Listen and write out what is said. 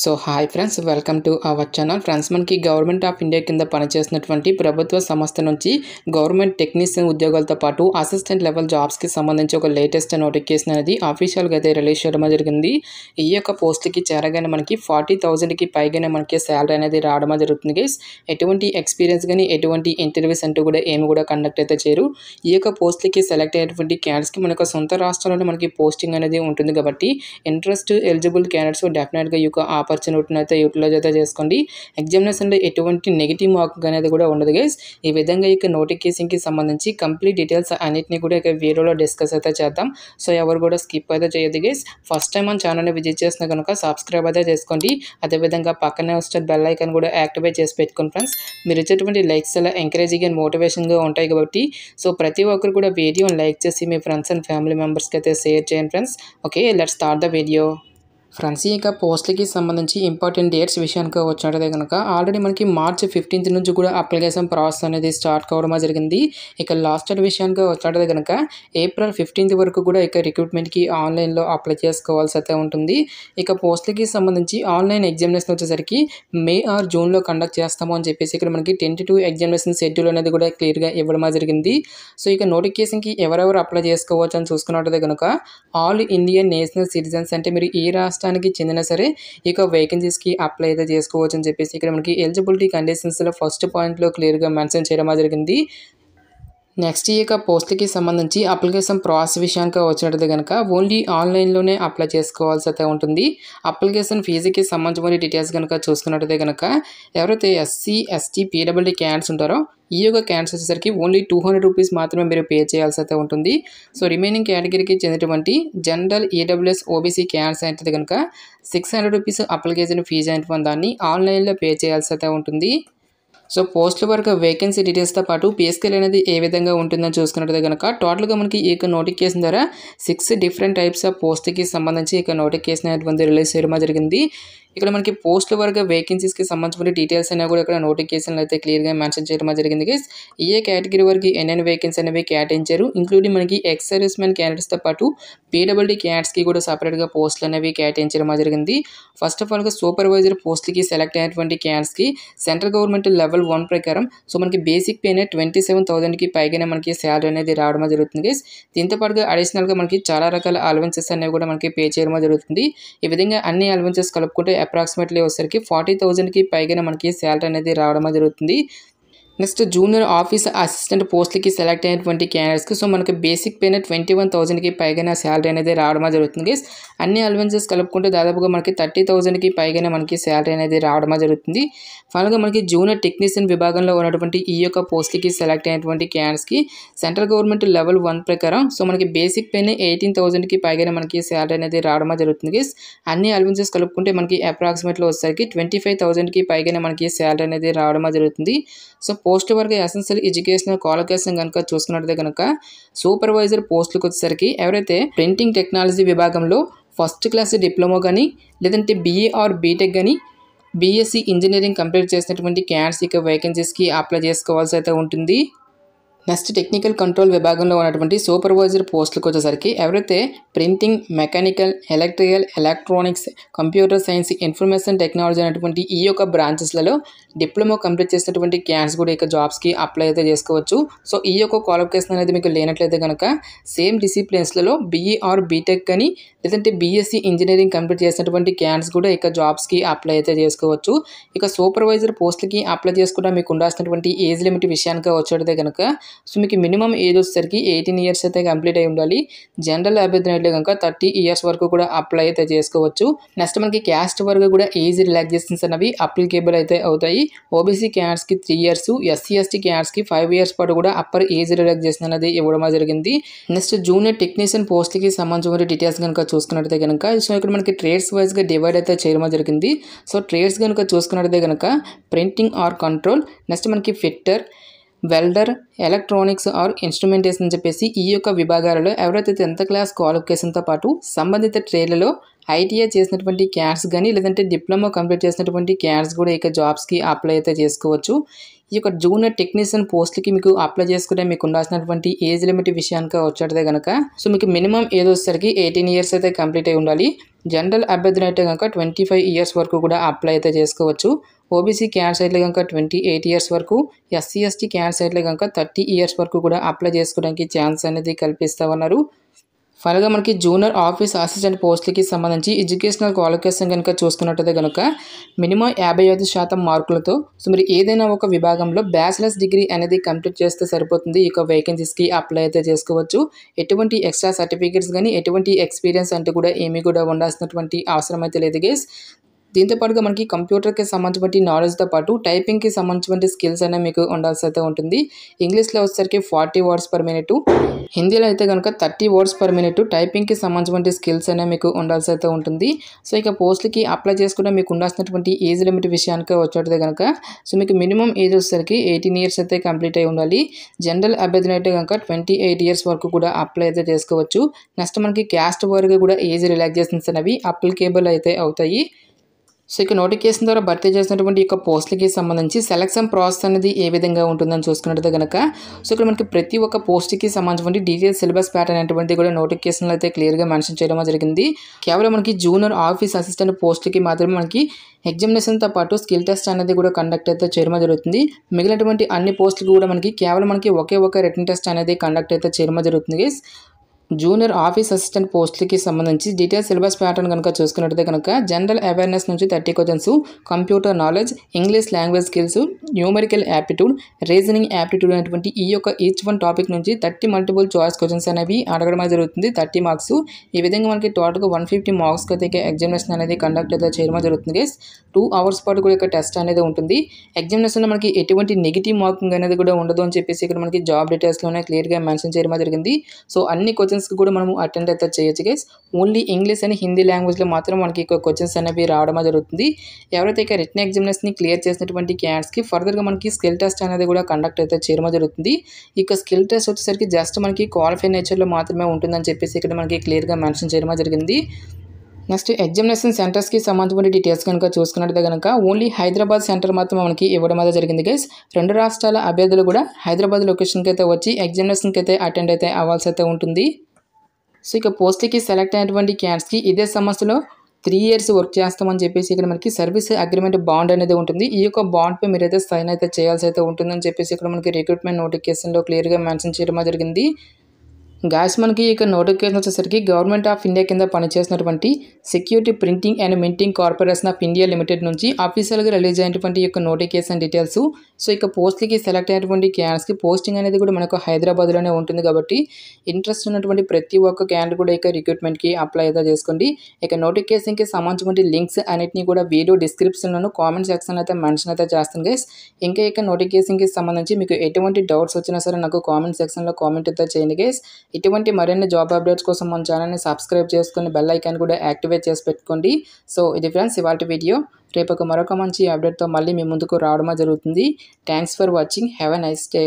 So hi friends, welcome to our channel. Friends, మనకి government of India కింద పనిచేస్తున్నటువంటి ప్రభుత్వ సంస్థ నుంచి గవర్నమెంట్ టెక్నీషియన్ ఉద్యోగాలతో పాటు అసిస్టెంట్ లెవెల్ జాబ్స్కి సంబంధించి ఒక లేటెస్ట్ నోటిఫికేషన్ అనేది అఫీషియల్గా అయితే రిలీజ్ చేయడం జరిగింది. ఈ యొక్క పోస్ట్కి చేరగానే మనకి 40,000కి పైగానే మనకి శాలరీ అనేది రావడం జరుగుతుంది గైస్. ఎటువంటి ఎక్స్పీరియన్స్ కానీ ఎటువంటి ఇంటర్వ్యూస్ అంటూ కూడా ఏమి కూడా కండక్ట్ అయితే చేయరు. ఈ యొక్క పోస్ట్కి సెలెక్ట్ అయినటువంటి క్యాండిడేట్స్కి మనకు సొంత రాష్ట్రంలోనే మనకి పోస్టింగ్ అనేది ఉంటుంది కాబట్టి ఇంట్రెస్ట్ ఎలిజిబుల్ క్యాండిడేట్స్ డెఫినెట్గా ఈ యొక్క ఆపర్చునిటీని అయితే యూటిలైజ్ అయితే చేసుకోండి. ఎగ్జామినేషన్లో ఎటువంటి నెగిటివ్ మార్క్ అనేది కూడా ఉండదు గైస్. ఈ విధంగా ఇక నోటిఫికేషన్కి సంబంధించి కంప్లీట్ డీటెయిల్స్ అన్నింటినీ కూడా ఇక వీడియోలో డిస్కస్ అయితే చేద్దాం. సో ఎవరు కూడా స్కిప్ అయితే చేయదు గైస్. ఫస్ట్ టైం మన ఛానల్ని విజిట్ చేసిన కనుక సబ్స్క్రైబ్ అయితే చేసుకోండి. అదేవిధంగా పక్కనే వచ్చే బెల్ ఐకాన్ కూడా యాక్టివేట్ చేసి పెట్టుకోండి ఫ్రెండ్స్. మీరు ఇచ్చేటువంటి లైక్స్ అలా ఎంకరేజింగ్ అండ్ మోటివేషన్గా ఉంటాయి కాబట్టి సో ప్రతి ఒక్కరు కూడా వీడియోని లైక్ చేసి మీ ఫ్రెండ్స్ అండ్ ఫ్యామిలీ మెంబర్స్కి అయితే షేర్ చేయండి friends. Okay, let's start the video. Friends, ఈ యొక్క పోస్ట్లకి సంబంధించి ఇంపార్టెంట్ డేట్స్ విషయానికి వచ్చినట్లయితే కనుక ఆల్రెడీ మనకి మార్చ్ 15 నుంచి కూడా అప్లికేషన్ ప్రాసెస్ అనేది స్టార్ట్ కావడం జరిగింది. ఇక లాస్ట్ డేట్ విషయానికి వచ్చినట్లయితే కనుక ఏప్రిల్ 15 వరకు కూడా ఇక రిక్రూట్మెంట్కి ఆన్లైన్లో అప్లై చేసుకోవాల్సి అయితే ఉంటుంది. ఇక పోస్ట్లకి సంబంధించి ఆన్లైన్ ఎగ్జామినేషన్ వచ్చేసరికి మే ఆర్ జూన్లో కండక్ట్ చేస్తాము అని చెప్పేసి ఇక్కడ మనకి టెంటేటివ్ ఎగ్జామినేషన్ షెడ్యూల్ అనేది కూడా క్లియర్గా ఇవ్వడం జరిగింది. సో ఇక నోటిఫికేషన్కి ఎవరెవరు అప్లై చేసుకోవచ్చు అని చూసుకున్నట్లయితే కనుక ఆల్ ఇండియన్ నేషనల్ సిటిజన్స్, అంటే మీరు ఈ రాష్ట్రానికి చెందిన సరే ఇక వేకెన్సీస్కి అప్లై అయితే చేసుకోవచ్చు అని చెప్పేసి ఇక్కడ మనకి ఎలిజిబిలిటీ కండిషన్స్లో ఫస్ట్ పాయింట్లో క్లియర్గా మెన్షన్ చేయడం జరిగింది. నెక్స్ట్ ఈ యొక్క పోస్ట్కి సంబంధించి అప్లికేషన్ ప్రాసెస్ విషయానికి వచ్చినట్టు కనుక ఓన్లీ ఆన్లైన్లోనే అప్లై చేసుకోవాల్సి అయితే ఉంటుంది. అప్లికేషన్ ఫీజుకి సంబంధించిన డీటెయిల్స్ కనుక చూసుకున్నట్టయితే కనుక ఎవరైతే ఎస్సీ ఎస్టీ పీడబ్ల్యూడీ క్యాండిడేట్స్ ఉంటారో ఈ యొక్క క్యాండిడేట్స్ వచ్చేసరికి ఓన్లీ 200 రూపీస్ మాత్రమే మీరు పే చేయాల్సి అయితే ఉంటుంది. సో రిమైనింగ్ కేటగిరీకి చెందినటువంటి జనరల్ ఈడబ్ల్యూఎస్ ఓబీసీ క్యాండిడేట్స్ అయితే కనుక 600 రూపీస్ అప్లికేషన్ ఫీజు అయినటువంటి దాన్ని ఆన్లైన్లో పే చేయాల్సి అయితే ఉంటుంది. సో పోస్టుల వరకు వేకెన్సీ డీటెయిల్స్తో పాటు పే స్కేల్ అనేది ఏ విధంగా ఉంటుందని చూసుకున్నట్లయితే కనుక టోటల్గా మనకి ఈ యొక్క నోటిఫికేషన్ ద్వారా 6 డిఫరెంట్ టైప్స్ ఆఫ్ పోస్ట్కి సంబంధించి ఇక నోటిఫికేషన్ అనేది రిలీజ్ చేయడం జరిగింది. ఇక్కడ మనకి పోస్టుల వరకు వేకెన్సీస్కి సంబంధించిన డీటెయిల్స్ అయినా కూడా ఇక్కడ నోటిఫికేషన్లు అయితే క్లియర్గా మెన్షన్ చేయడం జరిగింది గైస్. ఏ కేటగిరీ వరకు ఎన్ని వేకెన్సీ అనేవి కేటాయించారు, ఇంక్లూడింగ్ మనకి ఎక్స్ సర్వీస్ మ్యాన్ క్యాండిడేట్స్తో పాటు పీడబ్ల్యూడీ క్యాండిడేట్స్కి కూడా సపరేట్గా పోస్టులు అనేవి కేటాయించడం జరిగింది. ఫస్ట్ ఆఫ్ ఆల్గా సూపర్వైజర్ పోస్ట్కి సెలెక్ట్ అయినటువంటి క్యాండిడేట్స్కి సెంట్రల్ గవర్నమెంట్ లెవెల్ 1 ప్రకారం సో మనకి బేసిక్ పేనే 27,000కి పైగానే మనకి శాలరీ అనేది రావడం జరుగుతుంది గైస్. దీంతో పాటుగా అడిషనల్గా మనకి చాలా రకాల అలవెన్సెస్ అనేవి కూడా మనకి పే చేయడం జరుగుతుంది. ఈ విధంగా అన్ని అలవెన్సెస్ కలుపుకుంటే అప్రాక్సిమేట్లీ వచ్చేసరికి 40,000కి పైగానే మనకి శాలరీ అనేది రావడం జరుగుతుంది. నెక్స్ట్ జూనియర్ ఆఫీస్ అసిస్టెంట్ పోస్ట్లకి సెలెక్ట్ అయినటువంటి క్యాండిడేట్స్కి సో మనకి బేసిక్ పేనే 21,000కి పైగానే శాలరీ అనేది రావడం జరుగుతుంది. అన్ని అలవెన్సెస్ కలుపుకుంటే దాదాపుగా మనకి 30,000కి పైగానే మనకి శాలరీ అనేది రావడం జరుగుతుంది. ఫైనల్గా మనకి జూనియర్ టెక్నీషియన్ విభాగంలో ఉన్నటువంటి ఈ యొక్క పోస్ట్కి సెలెక్ట్ అయినటువంటి క్యాండిడేట్స్కి సెంట్రల్ గవర్నమెంట్ లెవెల్ 1 ప్రకారం సో మనకి బేసిక్ పేనే 18,000కి పైగానే మనకి శాలరీ అనేది రావడం జరుగుతుంది. అన్ని అలవెన్సెస్ కలుపుకుంటే మనకి అప్రాక్సిమేట్లో వచ్చేసరికి 25,000కి పైగానే మనకి శాలరీ అనేది రావడం జరుగుతుంది. సో పోస్ట్ వరకు ఎసెన్షియల్ ఎడ్యుకేషనల్ క్వాలిఫికేషన్ కనుక చూసుకున్నట్లయితే కనుక సూపర్వైజర్ పోస్టులకు వచ్చేసరికి ఎవరైతే ప్రింటింగ్ టెక్నాలజీ విభాగంలో ఫస్ట్ క్లాస్ డిప్లొమా కానీ లేదంటే బీఏ ఆర్ బీటెక్ కానీ బీఎస్సీ ఇంజనీరింగ్ కంప్లీట్ చేసినటువంటి క్యాండిడేట్స్ ఇక వేకెన్సీస్కి అప్లై చేసుకోవాల్సి అయితే ఉంటుంది. నెక్స్ట్ టెక్నికల్ కంట్రోల్ విభాగంలో ఉన్నటువంటి సూపర్వైజర్ పోస్టులకు వచ్చేసరికి ఎవరైతే printing, mechanical, electrical, electronics, computer science, information technology అనేటువంటి ఈ యొక్క బ్రాంచెస్లలో డిప్లొమా కంప్లీట్ చేసినటువంటి క్యాండిడేట్స్ కూడా ఇక జాబ్స్కి అప్లై అయితే చేసుకోవచ్చు. సో ఈ యొక్క క్వాలిఫికేషన్ అనేది మీకు లేనట్లయితే కనుక సేమ్ డిసిప్లిన్స్లలో బీఈ ఆర్ బీటెక్ కానీ లేదంటే బీఎస్సీ ఇంజనీరింగ్ కంప్లీట్ చేసినటువంటి క్యాండిడేట్స్ కూడా ఇక జాబ్స్కి అప్లై అయితే చేసుకోవచ్చు. ఇక సూపర్వైజర్ పోస్టులకి అప్లై చేసుకుంటే మీకు ఉండాల్సినటువంటి ఏజ్ లిమిట్ విషయానికి వచ్చేటైతే కనుక సో మీకు మినిమం ఏజ్ వచ్చేసరికి 18 ఇయర్స్ అయితే కంప్లీట్ అయి ఉండాలి. జనరల్ అభ్యర్థులు అయితే కనుక 30 ఇయర్స్ వరకు కూడా అప్లై అయితే చేసుకోవచ్చు. నెక్స్ట్ మనకి క్యాస్ట్ వరకు కూడా ఏజ్ రిలాక్సేషన్స్ అనేవి అప్లికేబుల్ అయితే అవుతాయి. ఓబీసీ క్యాండిడేట్స్కి 3 ఇయర్స్, ఎస్సీ ఎస్టీ క్యాండిడేట్స్కి 5 ఇయర్స్ పాటు కూడా అప్పర్ ఏజ్ రిలాక్సేషన్ అనేది ఇవ్వడం జరిగింది. నెక్స్ట్ జూనియర్ టెక్నీషియన్ పోస్ట్కి సంబంధించిన డీటెయిల్స్ కనుక చూసుకున్నట్టయితే కనుక సో ఇక్కడ మనకి ట్రేడ్స్ వైజ్గా డివైడ్ అయితే చేయడం జరిగింది. సో ట్రేడ్స్ కనుక చూసుకున్నట్టయితే కనుక ప్రింటింగ్ ఆర్ కంట్రోల్, నెక్స్ట్ మనకి fitter, welder, electronics or instrumentation అని చెప్పేసి ఈ యొక్క విభాగాలలో ఎవరైతే 10th క్లాస్ క్వాలిఫికేషన్తో పాటు సంబంధిత ట్రేడ్లలో ఐటీఐ చేసినటువంటి క్యాండిడేట్స్ కానీ లేదంటే డిప్లొమా కంప్లీట్ చేసినటువంటి క్యాండిడేట్స్ కూడా ఇక జాబ్స్కి అప్లై అయితే చేసుకోవచ్చు. ఈ యొక్క జూనియర్ టెక్నీషియన్ పోస్ట్‌కి మీకు అప్లై చేసుకుంటే మీకు ఉండాల్సినటువంటి ఏజ్ లిమిట్ విషయానికి వచ్చేటదే గనక సో మీకు మినిమం ఏజ్ వచ్చేసరికి 18 ఇయర్స్ అయితే కంప్లీట్ అయి ఉండాలి. జనరల్ అభ్యర్థులు అయితే గనక 25 ఇయర్స్ వరకు కూడా అప్లై అయితే చేసుకోవచ్చు. ఓబీసీ క్యాండిడేట్స్ అయితే గనక 28 ఇయర్స్ వరకు, ఎస్సీ, ఎస్టీ క్యాండిడేట్స్ అయితే గనక 30 ఇయర్స్ వరకు కూడా అప్లై చేసుకోవడానికి ఛాన్స్ అనేది కల్పిస్తా ఉన్నారు. ఫైనల్‌గా మనకి జూనియర్ ఆఫీస్ అసిస్టెంట్ పోస్టులకి సంబంధించి ఎడ్యుకేషనల్ క్వాలిఫికేషన్ కనుక చూసుకున్నట్టయితే గనక మినిమం 55% మార్కులతో సో మీరు ఏదైనా ఒక విభాగంలో బ్యాచిలర్స్ డిగ్రీ అనేది కంప్లీట్ చేస్తే సరిపోతుంది. ఈ యొక్క వేకెన్సీస్‌కి అప్లై అయితే చేసుకోవచ్చు. ఎటువంటి ఎక్స్ట్రా సర్టిఫికేట్స్ గానీ, ఎటువంటి ఎక్స్పీరియన్స్ అంటూ కూడా ఏమీ కూడా ఉండాల్సినటువంటి అవసరం అయితే లేదు గైస్. దీంతో పాటుగా మనకి కంప్యూటర్‌కి సంబంధించినటువంటి నాలెడ్జ్‌తో పాటు టైపింగ్‌కి సంబంధించినటువంటి స్కిల్స్ అనేవి మీకు ఉండాల్సి అయితే ఉంటుంది. ఇంగ్లీష్‌లో వచ్చేసరికి 40 వర్డ్స్ పర్ మినిట్, హిందీలో అయితే కనుక 30 వర్డ్స్ పర్ మినిట్ టైపింగ్‌కి సంబంధించినటువంటి స్కిల్స్ అనేవి మీకు ఉండాల్సి అయితే ఉంటుంది. సో ఇక పోస్ట్‌లకి అప్లై చేసుకుంటే మీకు ఉండాల్సినటువంటి ఏజ్ లిమిట్ విషయానికి వచ్చేటదే కనుక సో మీకు మినిమం ఏజ్ వచ్చేసరికి 18 ఇయర్స్ అయితే కంప్లీట్ అయి ఉండాలి. జనరల్ అభ్యర్థులు అయితే కనుక 28 ఇయర్స్ వరకు కూడా అప్లై అయితే చేసుకోవచ్చు. నెక్స్ట్ మనకి క్యాస్ట్ వారీగా కూడా ఏజ్ రిలాక్సేషన్స్ అనేవి అప్లికేబుల్ అయితే అవుతాయి. సో ఇక నోటిఫికేషన్ ద్వారా భర్తీ చేసినటువంటి యొక్క పోస్టులకి సంబంధించి సెలక్షన్ ప్రాసెస్ అనేది ఏ విధంగా ఉంటుందని చూసుకున్నట్లయితే కనుక సో ఇక్కడ మనకి ప్రతి ఒక్క పోస్ట్కి సంబంధించిన డీటెయిల్స్ సిలబస్ ప్యాటర్న్ అనేటువంటిది కూడా నోటిఫికేషన్లో అయితే క్లియర్గా మెన్షన్ చేయడం జరిగింది. కేవలం మనకి జూనియర్ ఆఫీస్ అసిస్టెంట్ పోస్ట్కి మాత్రమే మనకి ఎగ్జామినేషన్తో పాటు స్కిల్ టెస్ట్ అనేది కూడా కండక్ట్ అయితే చేయడం జరుగుతుంది. మిగిలినటువంటి అన్ని పోస్టులకు కూడా మనకి కేవలం మనకి ఒకే ఒక రిటన్ టెస్ట్ అనేది కండక్ట్ అయితే చేయడం జరుగుతుంది గైస్. జూనియర్ ఆఫీస్ అసిస్టెంట్ పోస్టులకి సంబంధించి డీటెయిల్ సిలబస్ ప్యాటర్న్ కనుక చూసుకున్నట్టయితే కనుక జనరల్ అవేర్నెస్ నుంచి 30 questions, computer knowledge, English language skills, numerical aptitude, reasoning aptitude అనేటువంటి ఈ యొక్క ఈచ్ వన్ టాపిక్ నుంచి 30 మల్టిపుల్ చాయిస్ క్వశ్చన్స్ అనేవి అడగడం జరుగుతుంది. 30 మార్క్స్. ఈ విధంగా మనకి టోటల్గా 150 మార్క్స్కి అయితే ఎగ్జామినేషన్ అనేది కండక్ట్ అయితే చేయడం జరుగుతుంది గైస్. 2 అవర్స్ పాటు కూడా ఇక్కడ టెస్ట్ అనేది ఉంటుంది. ఎగ్జామినేషన్లో మనకి ఎటువంటి నెగిటివ్ మార్కింగ్ అనేది కూడా ఉండదు అని చెప్పేసి ఇక్కడ మనకి జాబ్ డీటెయిల్స్లోనే క్లియర్గా మెన్షన్ చేయడం జరిగింది. సో అన్ని క్వశ్చన్స్కి కూడా మనము అటెండ్ అయితే చేయొచ్చు guys. Only English and Hindi లాంగ్వేజ్లో మాత్రం మనకి క్వశ్చన్స్ అనేవి రావడం జరుగుతుంది. ఎవరైతే ఇక రిటన్ ఎగ్జామినేషన్ని క్లియర్ చేసినటువంటి క్యాండిడేట్స్కి ఫర్దర్గా మనకి స్కిల్ టెస్ట్ అనేది కూడా కండక్ట్ అయితే చేయడం జరుగుతుంది. ఇక స్కిల్ టెస్ట్ వచ్చేసరికి జస్ట్ మనకి క్వాలిఫై నేచర్లో మాత్రమే ఉంటుందని చెప్పేసి ఇక్కడ మనకి క్లియర్గా మెన్షన్ చేయడం జరిగింది. నెక్స్ట్ ఎగ్జామినేషన్ సెంటర్స్కి సంబంధించిన డీటెయిల్స్ కనుక చూసుకున్నట్లయితే కనుక ఓన్లీ హైదరాబాద్ సెంటర్ మాత్రం మనకి ఇవ్వడం అయితే జరిగింది గైస్. 2 రాష్ట్రాల అభ్యర్థులు కూడా హైదరాబాద్ లొకేషన్కి అయితే వచ్చి ఎగ్జామినేషన్కి అయితే అటెండ్ అయితే అవ్వాల్సి అయితే ఉంటుంది. సో ఇక పోస్ట్కి సెలెక్ట్ అయినటువంటి క్యాండిడేట్స్కి ఇదే సంస్థలో 3 ఇయర్స్ వర్క్ చేస్తామని చెప్పేసి ఇక్కడ మనకి సర్వీస్ అగ్రిమెంట్ బాండ్ అనేది ఉంటుంది. ఈ యొక్క బాండ్పై మీరైతే సైన్ అయితే చేయాల్సి అయితే ఉంటుందని చెప్పేసి ఇక్కడ మనకి రిక్రూట్మెంట్ నోటిఫికేషన్లో క్లియర్గా మెన్షన్ చేయడం జరిగింది. గాయస్ మనకి ఇక నోటిఫికేషన్ వచ్చేసరికి గవర్నమెంట్ ఆఫ్ ఇండియా కింద పనిచేసినటువంటి security printing and minting corporation of India limited నుంచి అఫీషియల్గా రిలీజ్ అయినటువంటి యొక్క నోటిఫికేషన్ డీటెయిల్స్. సో ఇక పోస్ట్కి సెలెక్ట్ అయినటువంటి క్యాండిడేట్స్కి పోస్టింగ్ అనేది కూడా మనకు హైదరాబాద్లోనే ఉంటుంది కాబట్టి ఇంట్రెస్ట్ ఉన్నటువంటి ప్రతి ఒక్క క్యాండిడేట్ కూడా ఇక రిక్రూట్మెంట్కి అప్లై అయితే చేసుకోండి. ఇక నోటిఫికేషన్కి సంబంధించిన లింక్స్ అన్నిటిని కూడా వీడియో డిస్క్రిప్షన్లోను కామెంట్ సెక్షన్లో అయితే మెన్షన్ అయితే చేస్తాను గైస్. ఇంకా ఇక నోటిఫికేషన్కి సంబంధించి మీకు ఎటువంటి డౌట్స్ వచ్చినా సరే నాకు కామెంట్ సెక్షన్లో కామెంట్ అయితే చేయండి గైస్. ఇటువంటి మరిన్ని జాబ్ అప్డేట్స్ కోసం మన ఛానల్ని సబ్స్క్రైబ్ చేసుకొని బెల్ ఐకాన్ కూడా యాక్టివేట్ చేసి పెట్టుకోండి. సో ఇది ఫ్రెండ్స్ ఇవాల్టి వీడియో. రేపు మరొక మంచి అప్డేట్తో మళ్ళీ మీ ముందుకు రావడం జరుగుతుంది. Thanks for watching. Have a nice day.